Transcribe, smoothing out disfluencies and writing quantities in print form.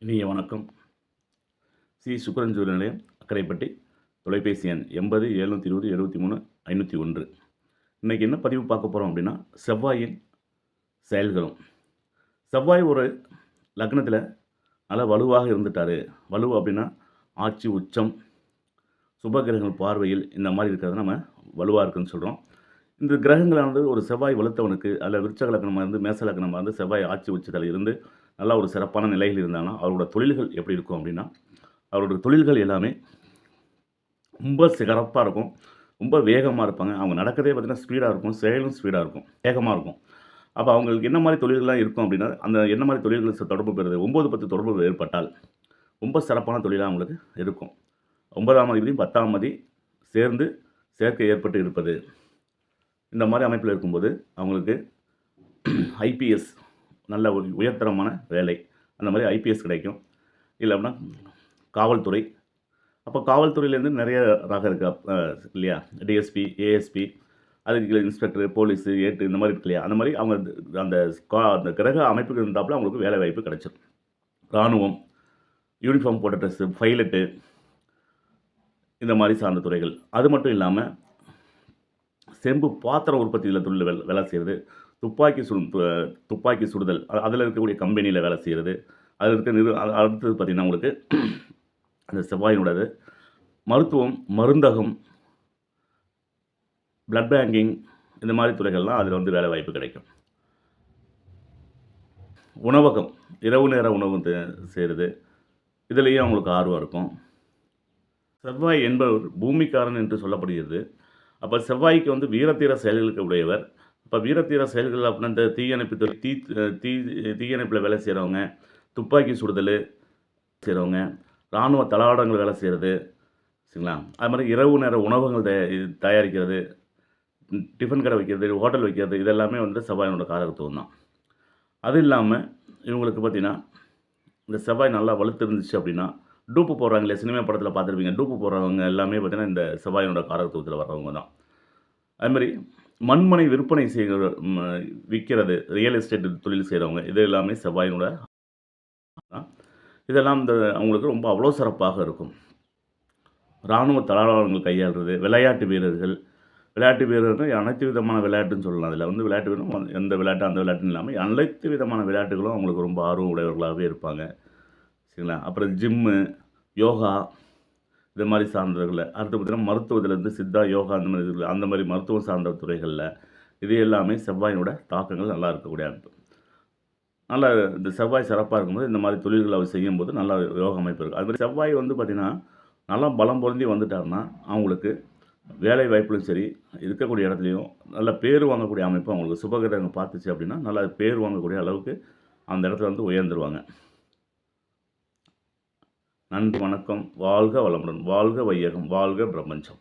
இனிய வணக்கம். சுக்கிரன் ஜோதி நிலையம், அக்கரைப்பட்டி. தொலைபேசி எண் 80 720 73 501. இன்றைக்கி என்ன பதிவு பார்க்க போகிறோம் அப்படின்னா, செவ்வாயின் செயல்களும். செவ்வாய் ஒரு லக்னத்தில் நல்லா வலுவாக இருந்துட்டார். வலு அப்படின்னா ஆட்சி, உச்சம், சுபகிரகங்கள் பார்வையில் இந்த மாதிரி இருக்கிறத நம்ம வலுவாக இருக்குன்னு சொல்கிறோம். இந்த கிரகங்களானது ஒரு செவ்வாய் வலுத்தவனுக்கு அல்ல விருச்சக லக்னமாக இருந்து மேச லக்னமாக இருந்து செவ்வாய் ஆட்சி உச்சத்தில் இருந்து நல்லா ஒரு சிறப்பான நிலையில் இருந்தாங்கன்னா அவரோட தொழில்கள் எப்படி இருக்கும் அப்படின்னா, அவரோட தொழில்கள் எல்லாமே ரொம்ப சிறப்பாக இருக்கும். ரொம்ப வேகமாக இருப்பாங்க. அவங்க நடக்கிறதே பார்த்திங்கன்னா ஸ்பீடாக இருக்கும். செயலும் ஸ்பீடாக இருக்கும், வேகமாக இருக்கும். அப்போ அவங்களுக்கு என்ன மாதிரி தொழில்கள்லாம் இருக்கும் அப்படின்னா, அந்த என்ன மாதிரி தொழில்கள் தொடர்பு பெறுது 9, 10 தொடர்பு ஏற்பட்டால் ரொம்ப சிறப்பான தொழிலாக அவங்களுக்கு இருக்கும். 9ஆம் அதிபதியும் 10ஆம் அதிபதி சேர்ந்து சேர்க்கை ஏற்பட்டு இருப்பது, இந்த மாதிரி அமைப்பில் இருக்கும்போது அவங்களுக்கு ஐபிஎஸ் நல்ல ஒரு உயர்தரமான வேலை, அந்த மாதிரி ஐபிஎஸ் கிடைக்கும். இல்லை அப்படின்னா காவல்துறை. அப்போ காவல்துறையிலேருந்து நிறைய ரகம் இருக்குது இல்லையா? டிஎஸ்பி, ஏஎஸ்பி, அதுக்கு இன்ஸ்பெக்டர், போலீஸு, ஏட்டு இந்த மாதிரி இருக்கு இல்லையா? அந்த மாதிரி அவங்க அந்த அந்த கிரக அமைப்புக்கு இருந்தாப்புல அவங்களுக்கு வேலை வாய்ப்பு கிடைச்சிடும். இராணுவம், யூனிஃபார்ம் போட்ட ட்ரெஸ்ஸு, பைலட்டு, இந்த மாதிரி சார்ந்த துறைகள். அது மட்டும் இல்லாமல் செம்பு பாத்திரம் உற்பத்தியில் தொழில் வேலை செய்கிறது, துப்பாக்கி சுடுதல், அதில் இருக்கக்கூடிய கம்பெனியில் வேலை செய்கிறது, அதில் இருக்க அடுத்தது பார்த்திங்கன்னா உங்களுக்கு அந்த செவ்வாயினோடது மருத்துவம், மருந்தகம், பிளட் பேங்கிங், இந்த மாதிரி துறைகள்லாம் அதில் வந்து வேலை வாய்ப்பு கிடைக்கும். உணவகம், இரவு நேர உணவகம் செய்கிறது, இதுலேயும் அவங்களுக்கு ஆர்வம் இருக்கும். செவ்வாய் என்பவர் பூமிக்காரன் என்று சொல்லப்படுகிறது. அப்போ செவ்வாய்க்கு வந்து வீரத்தீர செயல்களுக்கு உடையவர். இப்போ வீரத்தீர செயல்கள் அப்படின்னா இந்த தீயணைப்பு துறை, தீயணைப்பில் வேலை செய்கிறவங்க, துப்பாக்கி சுடுதல் செய்கிறவங்க, இராணுவ தளவாடங்கள் வேலை செய்கிறது, சரிங்களா? அது மாதிரி இரவு நேர உணவகங்கள் தயாரிக்கிறது, டிஃபன் கடை வைக்கிறது, ஹோட்டல் வைக்கிறது, இதெல்லாமே வந்து செவ்வாயினோட காரகத்துவம் தான். அது இல்லாமல் இவங்களுக்கு பார்த்திங்கன்னா இந்த செவ்வாய் நல்லா வலுத்து இருந்துச்சு அப்படின்னா, டூப்பு போடுறாங்க இல்லையா? சினிமா படத்தில் பார்த்துருப்பீங்க. டூப்பு போடுறவங்க எல்லாமே பார்த்திங்கன்னா இந்த செவ்வாயினோட காரகத்துவத்தில் வர்றவங்க தான். அதுமாதிரி மண்மனை விற்பனை விற்கிறது, ரியல் எஸ்டேட் தொழில் செய்கிறவங்க, இது எல்லாமே செவ்வாயினோட இதெல்லாம் இந்த அவங்களுக்கு ரொம்ப அவ்வளோ சிறப்பாக இருக்கும். இராணுவ தளவாடங்கள் கையாளுறது, விளையாட்டு வீரர்கள், விளையாட்டு வீரர்கள் அனைத்து விதமான விளையாட்டுன்னு சொல்லலாம். அதில் வந்து விளையாட்டு வீரரும் எந்த விளையாட்டு அந்த விளையாட்டுன்னு இல்லாமல் அனைத்து விதமான விளையாட்டுகளும் அவங்களுக்கு ரொம்ப ஆர்வம் உடையவர்களாகவே இருப்பாங்க, சரிங்களா? அப்புறம் ஜிம்மு, யோகா, இது மாதிரி சார்ந்தவர்களில் அடுத்து பார்த்திங்கன்னா மருத்துவத்திலேருந்து சித்தா, யோகா அந்த மாதிரி மருத்துவம் சார்ந்த துறைகளில் இது எல்லாமே செவ்வாயினோட தாக்கங்கள் நல்லா இருக்கக்கூடிய அமைப்பு. நல்லா இந்த செவ்வாய் சிறப்பாக இருக்கும்போது இந்த மாதிரி தொழில்களை அவர் செய்யும்போது நல்லா யோக அமைப்பு இருக்குது. அது மாதிரி செவ்வாய் வந்து பார்த்திங்கன்னா நல்லா பலம் பொருந்தி வந்துட்டாருன்னா அவங்களுக்கு வேலை வாய்ப்புலையும் சரி, இருக்கக்கூடிய இடத்துலையும் நல்ல பேர் வாங்கக்கூடிய அமைப்பு அவங்களுக்கு சுபகிரகம் பார்த்துச்சு அப்படின்னா நல்லா பேர் வாங்கக்கூடிய அளவுக்கு அந்த இடத்துல வந்து உயர்ந்துருவாங்க. நன்றி, வணக்கம். வாழ்க வளமுடன், வாழ்க வையகம், வாழ்க பிரபஞ்சம்.